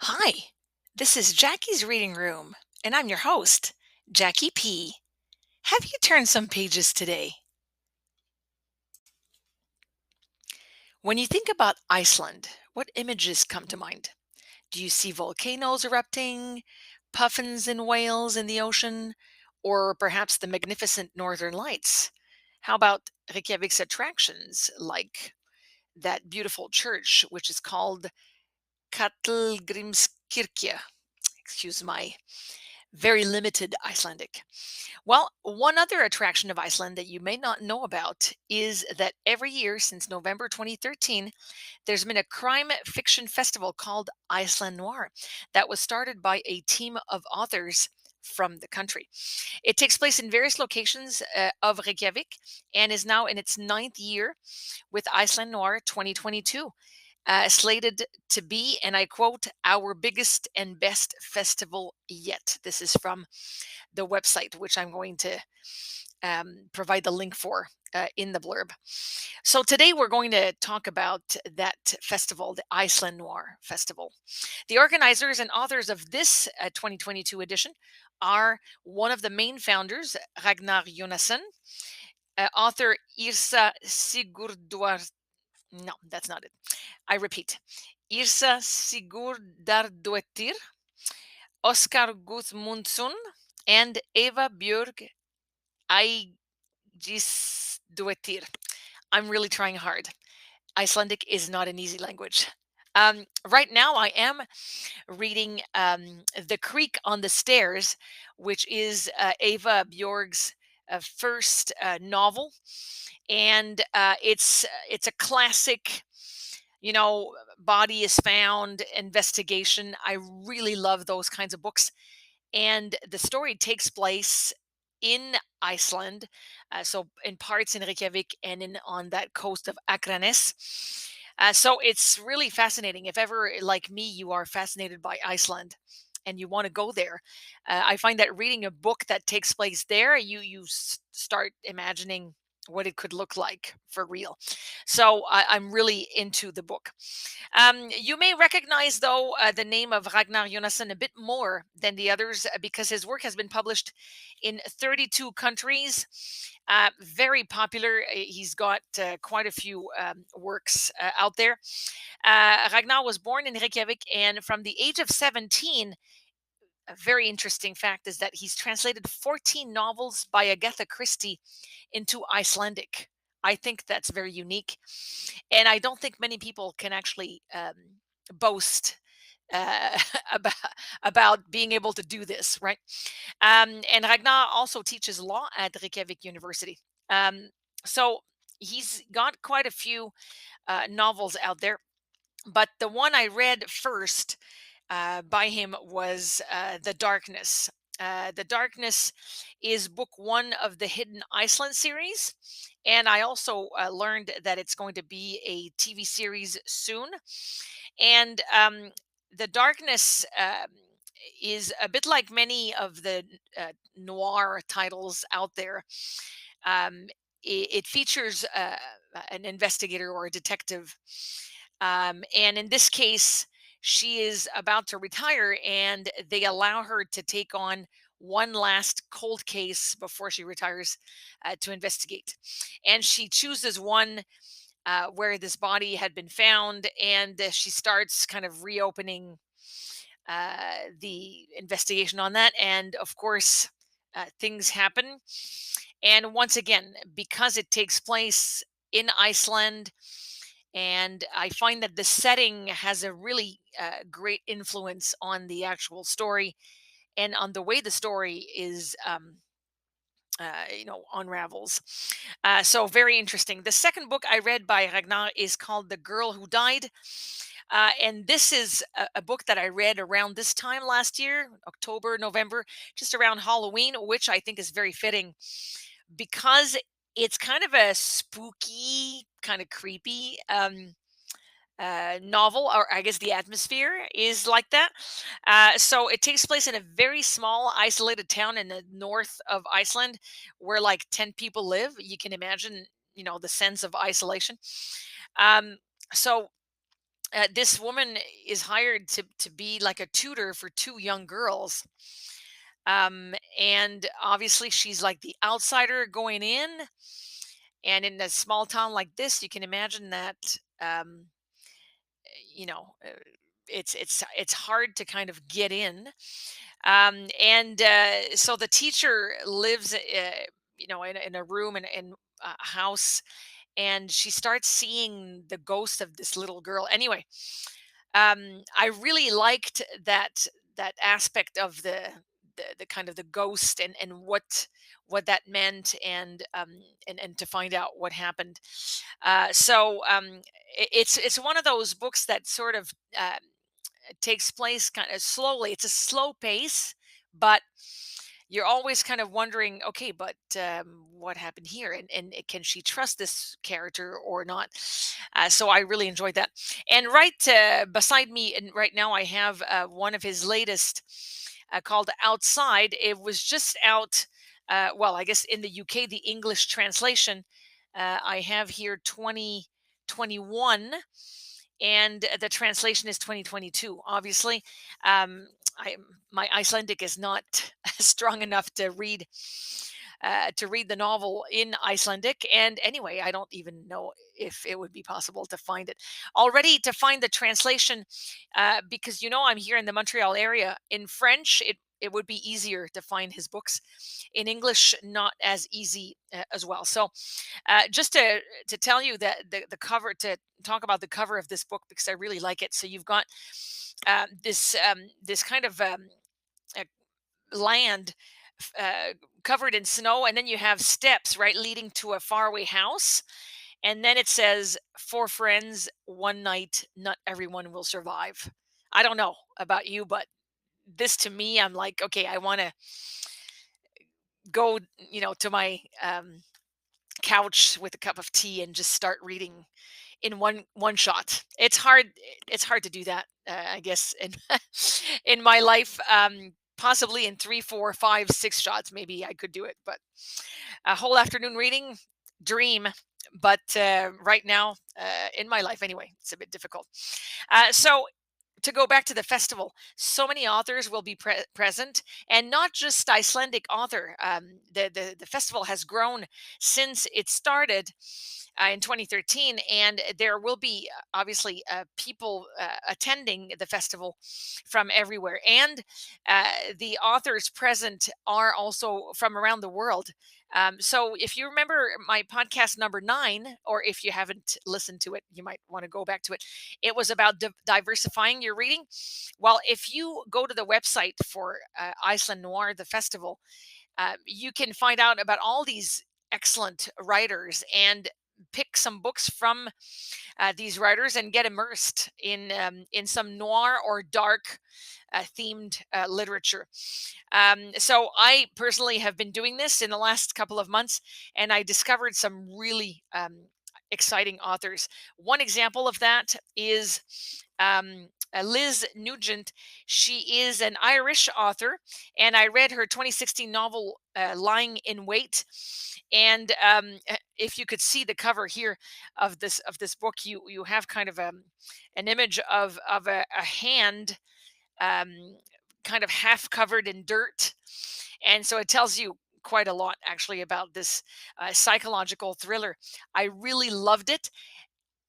Hi, this is Jackie's Reading Room, and I'm your host, Jackie P. Have you turned some pages today? When you think about Iceland, what images come to mind? Do you see volcanoes erupting, puffins and whales in the ocean, or perhaps the magnificent northern lights? How about Reykjavik's attractions, like that beautiful church, which is called Kallgrímskirkja? Excuse my very limited Icelandic. Well, one other attraction of Iceland that you may not know about is that every year since November 2013, there's been a crime fiction festival called Iceland Noir that was started by a team of authors from the country. It takes place in various locations of Reykjavik and is now in its ninth year with Iceland Noir 2022. Slated to be, and I quote, our biggest and best festival yet. This is from the website, which I'm going to provide the link for in the blurb. So today we're going to talk about that festival, the Iceland Noir Festival. The organizers and authors of this 2022 edition are one of the main founders, Ragnar Jonasson, author Irsa Sigurdwar. No, that's not it. I repeat, Irsa Sigurdardóttir, Oskar Guðmundsson, and Eva Björg Ægisdóttir. I'm really trying hard. Icelandic is not an easy language. Right now, I am reading The Creek on the Stairs, which is Eva Bjorg's first novel, and it's a classic, body is found investigation. I really love those kinds of books, and the story takes place in Iceland, so in parts in Reykjavik and in on that coast of Akranes. So it's really fascinating. If ever, like me, you are fascinated by Iceland and you want to go there, I find that reading a book that takes place there, you start imagining what it could look like for real. So I'm really into the book. You may recognize, though, the name of Ragnar Jonasson a bit more than the others because his work has been published in 32 countries. Very popular. He's got quite a few works out there. Ragnar was born in Reykjavik, and from the age of 17, a very interesting fact is that he's translated 14 novels by Agatha Christie into Icelandic. I think that's very unique. And I don't think many people can actually boast uh, about, about being able to do this, right? And Ragnar also teaches law at Reykjavik University. So he's got quite a few novels out there. But the one I read first by him was The Darkness. The Darkness is book one of the Hidden Iceland series. And I also learned that it's going to be a TV series soon. And The Darkness is a bit like many of the noir titles out there. It features an investigator or a detective. And in this case, she is about to retire, and they allow her to take on one last cold case before she retires to investigate. And she chooses one where this body had been found, and she starts kind of reopening the investigation on that. And of course, things happen. And once again, because it takes place in Iceland, and I find that the setting has a really great influence on the actual story and on the way the story is unravels. So very interesting. The second book I read by Ragnar is called The Girl Who Died. And this is a book that I read around this time last year, October, November, just around Halloween, which I think is very fitting because it's kind of a spooky, kind of creepy novel, or I guess the atmosphere is like that. So it takes place in a very small, isolated town in the north of Iceland, where like 10 people live. You can imagine, the sense of isolation. Um, so this woman is hired to be like a tutor for two young girls. And obviously, she's like the outsider going in. And in a small town like this, you can imagine that. Um, you know, uh, it's hard to kind of get in. And so the teacher lives, in a room in a house, and she starts seeing the ghost of this little girl. Anyway, I really liked that aspect of the kind of the ghost, and what that meant, and to find out what happened. It's one of those books that sort of takes place kind of slowly. It's a slow pace, but you're always kind of wondering, okay, but what happened here, and can she trust this character or not? So I really enjoyed that. And right beside me, and right now, I have one of his latest, called Outside. It was just out. Well, I guess in the UK, the English translation, I have here 2021, and the translation is 2022. Obviously, um, I my Icelandic is not strong enough to read the novel in Icelandic. And anyway, I don't even know if it would be possible to find it already. To find the translation, because I'm here in the Montreal area. In French, it would be easier to find his books. In English, not as easy as well. So just to tell you that the cover, to talk about the cover of this book, because I really like it. So you've got this kind of uh, land, covered in snow, and then you have steps right leading to a faraway house, and then it says, "For friends, one night, not everyone will survive." I don't know about you, but this, to me, I'm like, okay, I want to go, to my couch with a cup of tea and just start reading in one shot. It's hard to do that, I guess, in in my life. Possibly in three, four, five, six shots, maybe I could do it, but a whole afternoon reading, dream. But right now, in my life anyway, it's a bit difficult. So to go back to the festival, so many authors will be present, and not just Icelandic author. The festival has grown since it started in 2013, and there will be, obviously, people attending the festival from everywhere, and the authors present are also from around the world. So if you remember my podcast number 9, or if you haven't listened to it, you might want to go back to it. It was about diversifying your reading. Well, if you go to the website for Iceland Noir, the festival, you can find out about all these excellent writers, and pick some books from these writers, and get immersed in some noir or dark themed literature. So I personally have been doing this in the last couple of months, and I discovered some really exciting authors. One example of that is Liz Nugent. She is an Irish author, and I read her 2016 novel, Lying in Wait. And if you could see the cover here of this book, you have kind of an image of a hand, um, kind of half covered in dirt. And so it tells you quite a lot, actually, about this psychological thriller. I really loved it.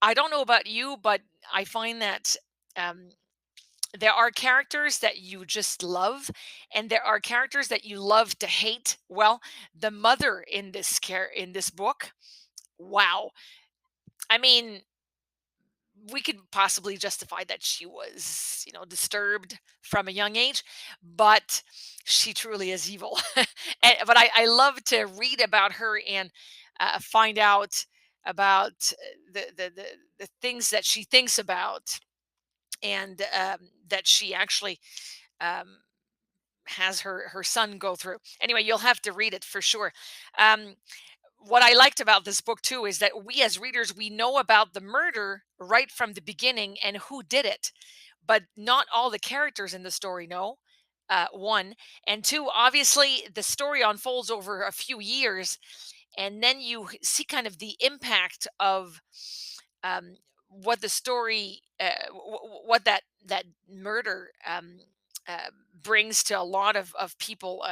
I don't know about you, but I find that um, there are characters that you just love, and there are characters that you love to hate. Well, the mother in this book, wow. I mean, we could possibly justify that she was, disturbed from a young age, but she truly is evil. But I love to read about her, and find out about the things that she thinks about, and that she actually um, has her son go through. Anyway, you'll have to read it for sure. Um, what I liked about this book too is that we as readers, we know about the murder right from the beginning and who did it, but not all the characters in the story know. One and two, obviously, the story unfolds over a few years, and then you see kind of the impact of what the story, what that murder uh, brings to a lot of people.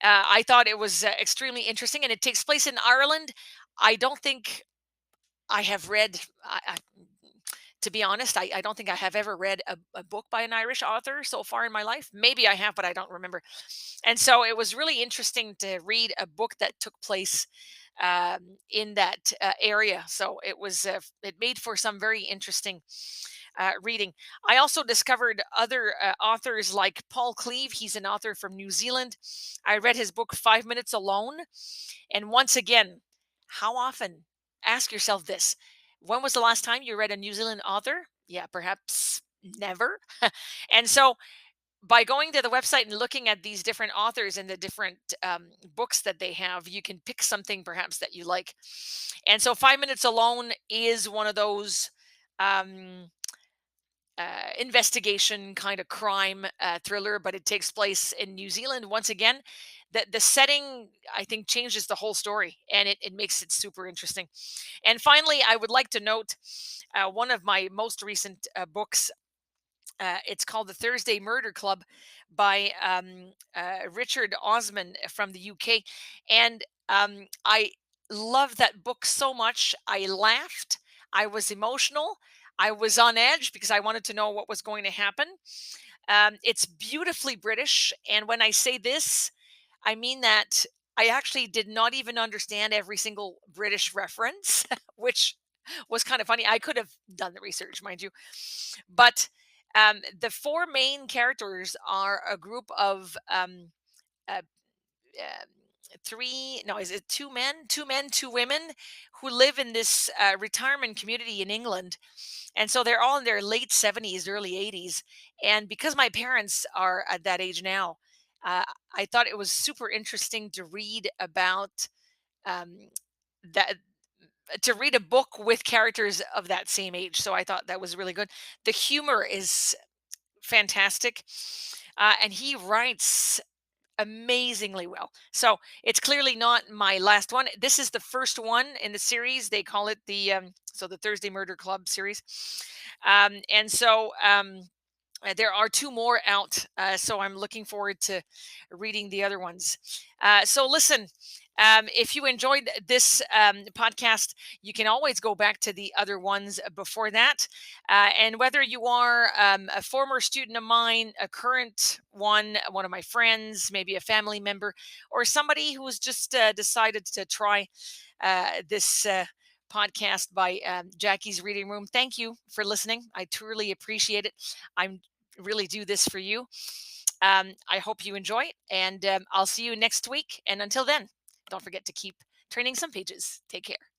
I thought it was extremely interesting, and it takes place in Ireland. I don't think I have read. To be honest, I don't think I have ever read a book by an Irish author so far in my life. Maybe I have, but I don't remember. And so it was really interesting to read a book that took place in that area. So it made for some very interesting reading. I also discovered other authors like Paul Cleave. He's an author from New Zealand. I read his book 5 Minutes Alone, and once again, how often? Ask yourself this: when was the last time you read a New Zealand author? Yeah, perhaps never. And so by going to the website and looking at these different authors and the different books that they have, you can pick something perhaps that you like. And so 5 Minutes Alone is one of those um, investigation kind of crime thriller, but it takes place in New Zealand. Once again, the setting, I think, changes the whole story, and it makes it super interesting. And finally, I would like to note one of my most recent books. It's called The Thursday Murder Club by Richard Osman from the UK. And I love that book so much. I laughed. I was emotional. I was on edge because I wanted to know what was going to happen. It's beautifully British. And when I say this, I mean that I actually did not even understand every single British reference, which was kind of funny. I could have done the research, mind you. But the four main characters are a group of uh, um, three, no, is it two men, two women who live in this retirement community in England. And so they're all in their late 70s, early 80s. And because my parents are at that age now, uh, I thought it was super interesting to read about um, that, to read a book with characters of that same age. So I thought that was really good. The humor is fantastic. And he writes amazingly well. So it's clearly not my last one. This is the first one in the series. They call it the Thursday Murder Club series. There are two more out, so I'm looking forward to reading the other ones. So listen, if you enjoyed this podcast, you can always go back to the other ones before that. And whether you are a former student of mine, a current one of my friends, maybe a family member, or somebody who's just decided to try this podcast by Jackie's Reading Room, thank you for listening. I truly appreciate it. I'm really do this for you. I hope you enjoy it, and I'll see you next week. And until then, don't forget to keep turning some pages. Take care.